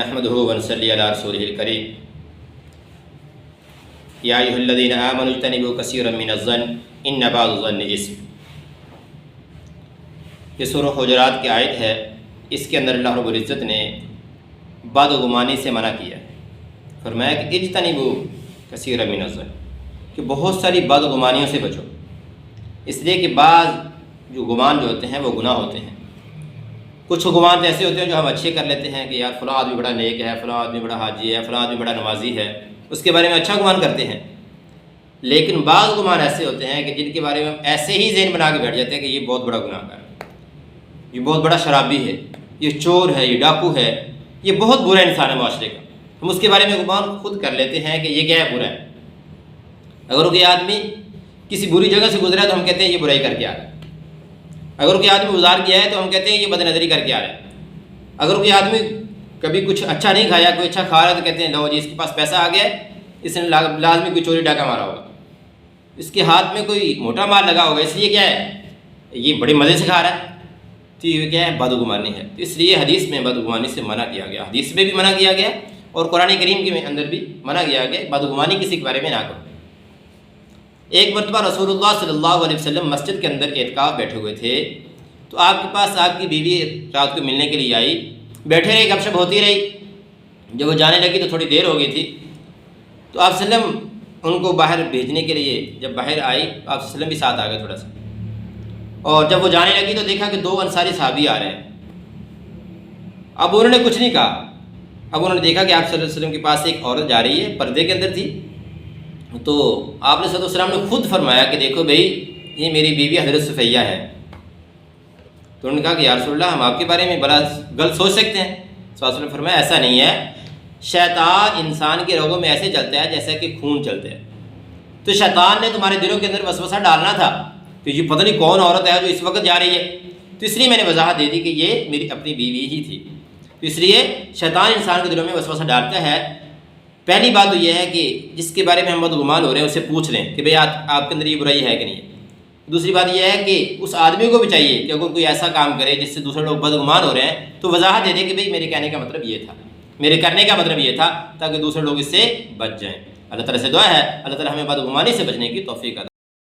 نحمده ونصلي على رسوله الكريم يا أيها الذين آمنوا اجتنبوا كثيرا من الظن إن بعض الظن إثم۔ یہ سورہ حجرات کی آیت ہے، اس کے اندر اللہ رب العزت نے بدگمانی سے منع کیا، فرمایا کہ اجتنبوا کثیرا من الظن، کہ بہت ساری بدگمانیوں سے بچو، اس لیے کہ بعض جو گمان جو ہوتے ہیں وہ گناہ ہوتے ہیں۔ کچھ گمان ایسے ہوتے ہیں جو ہم اچھے کر لیتے ہیں کہ یار فلاں آدمی بڑا نیک ہے، فلاں آدمی بڑا حاجی ہے، فلاں آدمی بڑا نمازی ہے، اس کے بارے میں اچھا گمان کرتے ہیں۔ لیکن بعض گمان ایسے ہوتے ہیں کہ جن کے بارے میں ہم ایسے ہی ذہن بنا کے بیٹھ جاتے ہیں کہ یہ بہت بڑا گناہ کار ہے، یہ بہت بڑا شرابی ہے، یہ چور ہے، یہ ڈاکو ہے، یہ بہت برا انسان ہے معاشرے کا۔ ہم اس کے بارے میں گمان خود کر لیتے ہیں کہ یہ کیا ہے، برا ہے۔ اگر کوئی آدمی کسی بری جگہ سے گزرا ہے تو ہم کہتے ہیں یہ برائی کر کے آ رہا ہے۔ اگر کوئی آدمی گزار گیا ہے تو ہم کہتے ہیں یہ بد نظری کر کے آ رہا ہے۔ اگر کوئی آدمی کبھی کچھ اچھا نہیں کھایا، کوئی اچھا کھا رہا ہے تو کہتے ہیں لو جی اس کے پاس پیسہ آ گیا ہے، اس نے لازمی کوئی چوری ڈاکہ مارا ہوگا، اس کے ہاتھ میں کوئی موٹا مال لگا ہوگا، اس لیے کیا ہے یہ بڑے مزے سے کھا رہا ہے، تو یہ کیا ہے، بدگمانی ہے۔ تو اس لیے حدیث میں بدگمانی سے منع کیا گیا، حدیث میں بھی منع کیا گیا اور قرآن کریم کے اندر بھی منع کیا گیا، بدگمانی کسی کے بارے میں نہ کرو۔ ایک مرتبہ رسول اللہ صلی اللہ علیہ وسلم مسجد کے اندر اعتکاف بیٹھے ہوئے تھے، تو آپ کے پاس آپ کی بیوی رات کو ملنے کے لیے آئی، بیٹھے رہے، گپ شپ ہوتی رہی۔ جب وہ جانے لگی تو تھوڑی دیر ہو گئی تھی، تو آپ صلی اللہ علیہ وسلم ان کو باہر بھیجنے کے لیے جب باہر آئی تو آپ صلی اللہ علیہ وسلم بھی ساتھ آ گئے تھوڑا سا، اور جب وہ جانے لگی تو دیکھا کہ 2 انصاری صحابی آ رہے ہیں۔ اب انہوں نے کچھ نہیں کہا، اب انہوں نے دیکھا کہ آپ صلی اللہ علیہ وسلم کے پاس ایک عورت جا رہی ہے، پردے کے اندر تھی، تو آپ نے صلی اللہ علیہ وسلم نے خود فرمایا کہ دیکھو بھائی یہ میری بیوی حضرت صفیہ ہے۔ تو انہوں نے کہا کہ یا رسول اللہ ہم آپ کے بارے میں بڑا غلط سوچ سکتے ہیں۔ صلی اللہ علیہ وسلم نے فرمایا ایسا نہیں ہے، شیطان انسان کے رگوں میں ایسے چلتا ہے جیسا کہ خون چلتا ہے، تو شیطان نے تمہارے دلوں کے اندر وسوسہ ڈالنا تھا کہ یہ پتہ نہیں کون عورت ہے جو اس وقت جا رہی ہے، تو اس لیے میں نے وضاحت دے دی کہ یہ میری اپنی بیوی ہی تھی۔ تو اس لیے شیطان انسان کے دلوں میں وسوسہ ڈالتا ہے۔ پہلی بات تو یہ ہے کہ جس کے بارے میں ہم بدگمان ہو رہے ہیں اسے پوچھ لیں کہ بھئی آپ کے اندر یہ برائی ہے کہ نہیں ہے۔ دوسری بات یہ ہے کہ اس آدمی کو بھی چاہیے کہ اگر کوئی ایسا کام کرے جس سے دوسرے لوگ بدگمان ہو رہے ہیں تو وضاحت دے دے کہ بھئی میرے کہنے کا مطلب یہ تھا، میرے کرنے کا مطلب یہ تھا، تاکہ دوسرے لوگ اس سے بچ جائیں۔ اللہ تعالیٰ سے دعا ہے اللہ تعالیٰ ہمیں بدگمانی سے بچنے کی توفیق عطا